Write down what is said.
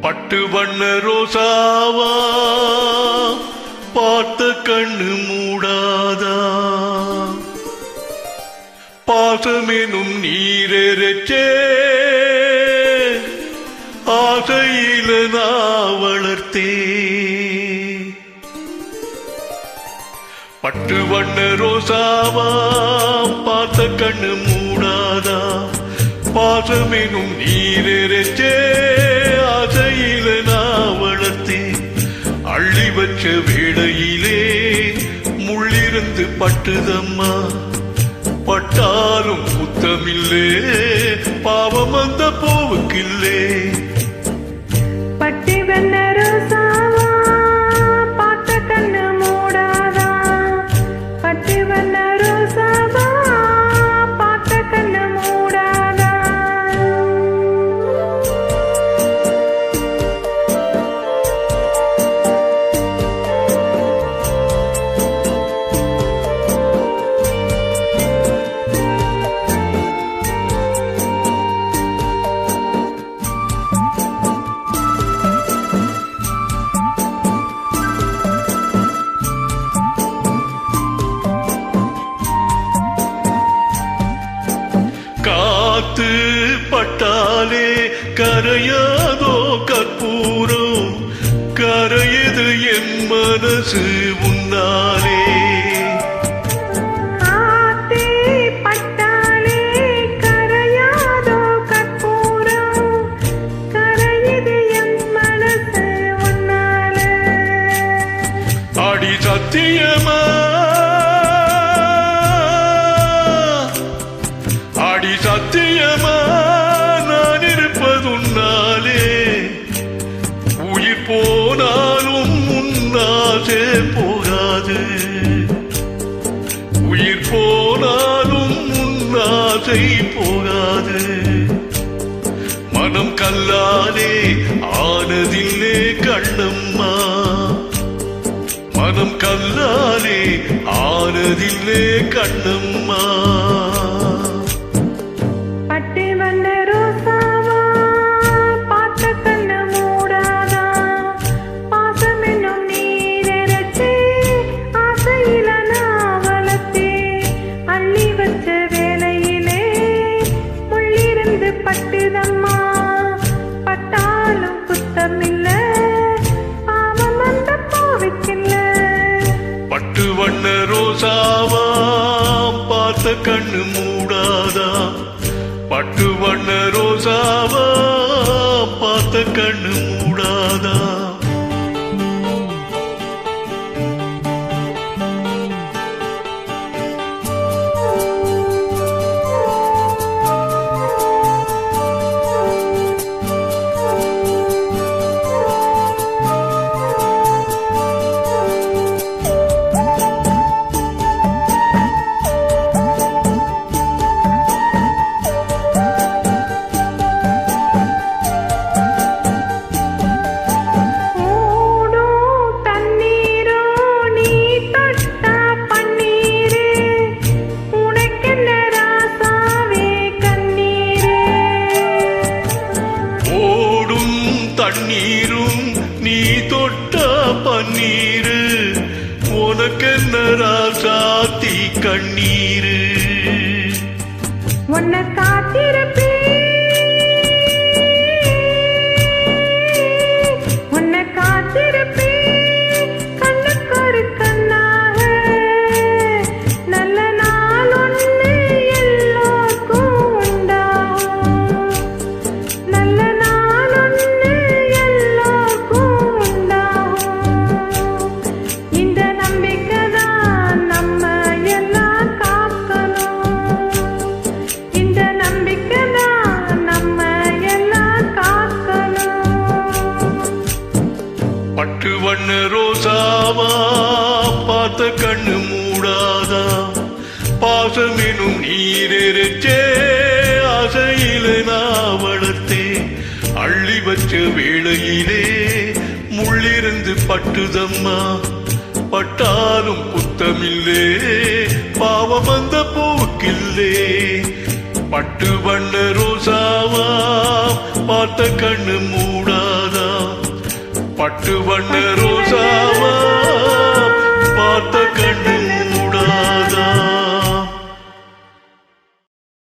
பட்டு வண்ண ரோசாவா பார்த்த கண்ணு மூடாதா பாசமெனும் நீரேச்சே ஆசையில நான் வளர்த்தே பட்டு வண்ண ரோசாவா பார்த்த கண்ணு மூடாதா பாசமெனும் நீரேச்சே ஆசையில நான் வளர்த்தே அள்ளி வச்ச வேளையிலே முள்ளிருந்து பட்டுதம்மா பட்டாலும் குத்தமில்லே பாவம் அந்த போவுக்கில்லே பட்டு வண்ண ரோசாவா பார்த்த கண்ணு மூடாதா பட்டு வண்ண ரோசாவா பார்த்த கண்ணு மூடாதா காத்து பட்டாலே கரையாதோ கற்பூரம் கரையது என் மனசு உன்னாலே காத்தே பட்டாலே கரையாதோ கற்பூரம் கரையுது என் மனசு உன்னாலே அடி சத்தியமா அடி சத்தியமா நான் இருப்பதுன்னாலே உயிர் போனாலும் உன்னாசே போகாது உயிர் போனாலும் உன்னாசை போகாது மனம் கல்லாலே ஆனதில்லே கண்ணம்மா மனம் கல்லாலே ஆனதில்லே கண்ணம்மா பட்டு வண்ண ரோசாவா பார்த்த கண்ணு மூடாதா பாசமென்னும் நீரேச்சே ஆசையில நான் வளர்த்தே அள்ளி வச்ச வேளையிலே முள்ளிருந்து பட்டுதம்மா பட்டாலும் குத்தமில்ல பாவம் அந்த போவிக்கில்ல பட்டு வண்ண ரோசாவா பார்த்த கண்ணு மூடாதா பட்டு வண்ண ரோசாவா பார்த்த கண்ணு மூடாதா தண்ணீரும் நீ தொட்ட பன்னீரு உனக்கென்ன ராசாத்தி கண்ணீரு உன்னை காத்திருப்பே உன்னை காத்திருப்பே கண்ணுக்கு ஒரு கண்ணாக நல்ல நாள் ஒன்று எல்லோருக்கும் உண்டாகும் நல்ல நாள் ஒன்று எல்லோருக்கும் உண்டாகும் இந்த நம்பிக்கை தான் நம்ம எல்லாம் காக்கணும் இந்த நம்பிக்கை தான் நம்ம எல்லாம் காக்கணும் பட்டு வண்ண ரோசாவா பார்த்த கண்ணு மூடாதா பாசமெனும் நீரேச்சே ஆசையில நான் வளர்த்தே அள்ளி வச்ச வேளையிலே முள்ளிருந்து பட்டுதம்மா பட்டாலும் குத்தமில்லே பாவம் அந்த போவுக்கில்லே பட்டு வண்ண ரோசாவா பார்த்த கண்ணு மூடாதா பட்டு வண்ண ரோசாவா